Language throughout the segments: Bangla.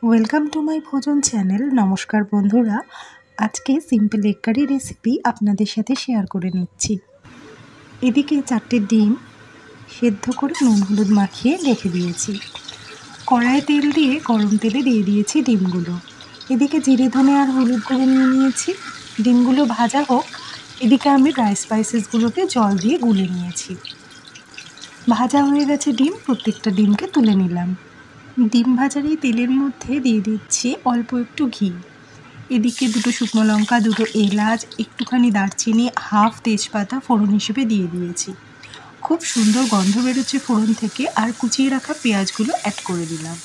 ওয়েলকাম টু মাই ভোজন চ্যানেল। নমস্কার বন্ধুরা, আজকে সিম্পল এগ কারি রেসিপি আপনাদের সাথে শেয়ার করে নিচ্ছি। এদিকে 4টে ডিম সেদ্ধ করে নুন হলুদ মাখিয়ে রেখে দিয়েছি। কড়াইয়ে তেল দিয়ে গরম তেলে দিয়ে দিয়েছি ডিমগুলো। এদিকে জিরে ধনে আর হলুদ গুঁড়ো নিয়ে নিয়েছি। ডিমগুলো ভাজা হোক, এদিকে আমি ড্রাই স্পাইসেসগুলোকে জল দিয়ে গুলে নিয়েছি। ভাজা হয়ে গেছে ডিম, প্রত্যেকটা ডিমকে তুলে নিলাম। ডিম ভাজার এই তেলের মধ্যে দিয়ে দিচ্ছি অল্প একটু ঘি। এদিকে 2টো শুকনো লঙ্কা, 2টো এলাচ, একটুখানি দারচিনি, হাফ তেজপাতা ফোড়ন হিসেবে দিয়ে দিয়েছি। খুব সুন্দর গন্ধ বেরোচ্ছে ফোড়ন থেকে। আর কুচিয়ে রাখা পেঁয়াজগুলো অ্যাড করে দিলাম।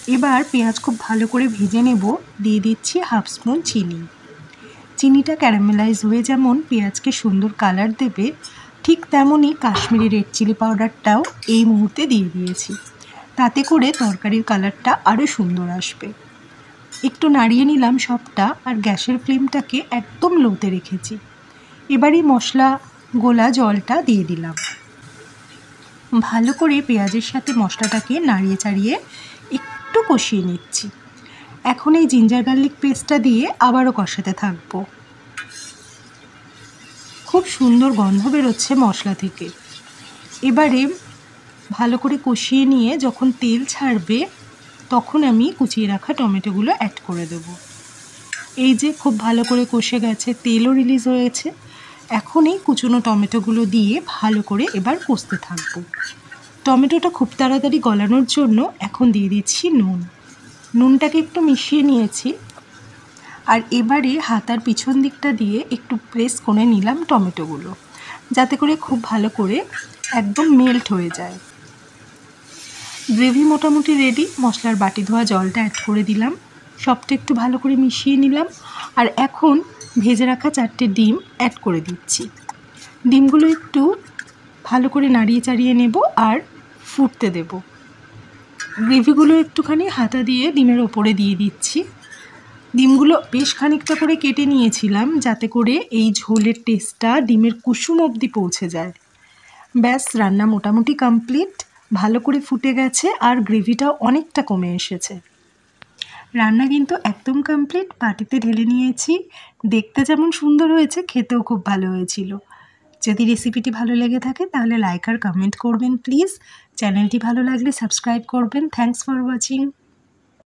এবার পেঁয়াজ খুব ভালো করে ভেজে নেব। দিয়ে দিচ্ছি হাফ স্পুন চিনি। চিনিটা ক্যারামেলাইজ হয়ে যেমন পেঁয়াজকে সুন্দর কালার দেবে, ঠিক তেমনই কাশ্মীরি রেড চিলি পাউডারটাও এই মুহূর্তে দিয়ে দিয়েছি। তাতে করে তরকারির কালারটা আরও সুন্দর আসবে। একটু নাড়িয়ে নিলাম সবটা, আর গ্যাসের ফ্লেমটাকে একদম লোতে রেখেছি। এবারই মশলা গোলা জলটা দিয়ে দিলাম। ভালো করে পেঁয়াজের সাথে মশলাটাকে নাড়িয়ে চাড়িয়ে একটু কষিয়ে নিচ্ছি। এখন এই জিঞ্জার গার্লিক পেস্টটা দিয়ে আবারও কষাতে থাকবো। খুব সুন্দর গন্ধ বেরোচ্ছে মশলা থেকে। এবারে ভালো করে কষিয়ে নিয়ে যখন তেল ছাড়বে, তখন আমি কুচিয়ে রাখা টমেটোগুলো অ্যাড করে দেব। এই যে খুব ভালো করে কষে গেছে, তেলও রিলিজ হয়েছে। এখন এই কুচনো টমেটোগুলো দিয়ে ভালো করে এবার কষতে থাকবো। টমেটোটা খুব তাড়াতাড়ি গলানোর জন্য এখন দিয়ে দিচ্ছি নুন। নুনটাকে একটু মিশিয়ে নিয়েছি। আর এবারে হাতার পিছন দিকটা দিয়ে একটু প্রেস করে নিলাম টমেটোগুলো, যাতে করে খুব ভালো করে একদম মেল্ট হয়ে যায়। গ্রেভি মোটামুটি রেডি। মশলার বাটি ধোয়া জলটা অ্যাড করে দিলাম। সবটা একটু ভালো করে মিশিয়ে নিলাম। আর এখন ভেজে রাখা 4টে ডিম অ্যাড করে দিচ্ছি। ডিমগুলো একটু ভালো করে নাড়িয়ে চাড়িয়ে নেব আর ফুটতে দেব। গ্রেভিগুলো একটুখানি হাতা দিয়ে ডিমের ওপরে দিয়ে দিচ্ছি। ডিমগুলো বেশ খানিকটা করে কেটে নিয়েছিলাম, যাতে করে এই ঝোলের টেস্টটা ডিমের কুসুম অবধি পৌঁছে যায়। ব্যাস, রান্না মোটামুটি কমপ্লিট। ভালো করে ফুটে গেছে আর গ্রেভিটাও অনেকটা কমে এসেছে। রান্না কিন্তু একদম কমপ্লিট। বাটিতে ঢেলে নিয়েছি। দেখতে যেমন সুন্দর হয়েছে, খেতেও খুব ভালো হয়েছিল। যদি রেসিপিটি ভালো লেগে থাকে তাহলে লাইক আর কমেন্ট করবেন প্লিজ। চ্যানেলটি ভালো লাগলে সাবস্ক্রাইব করবেন। Thanks for watching.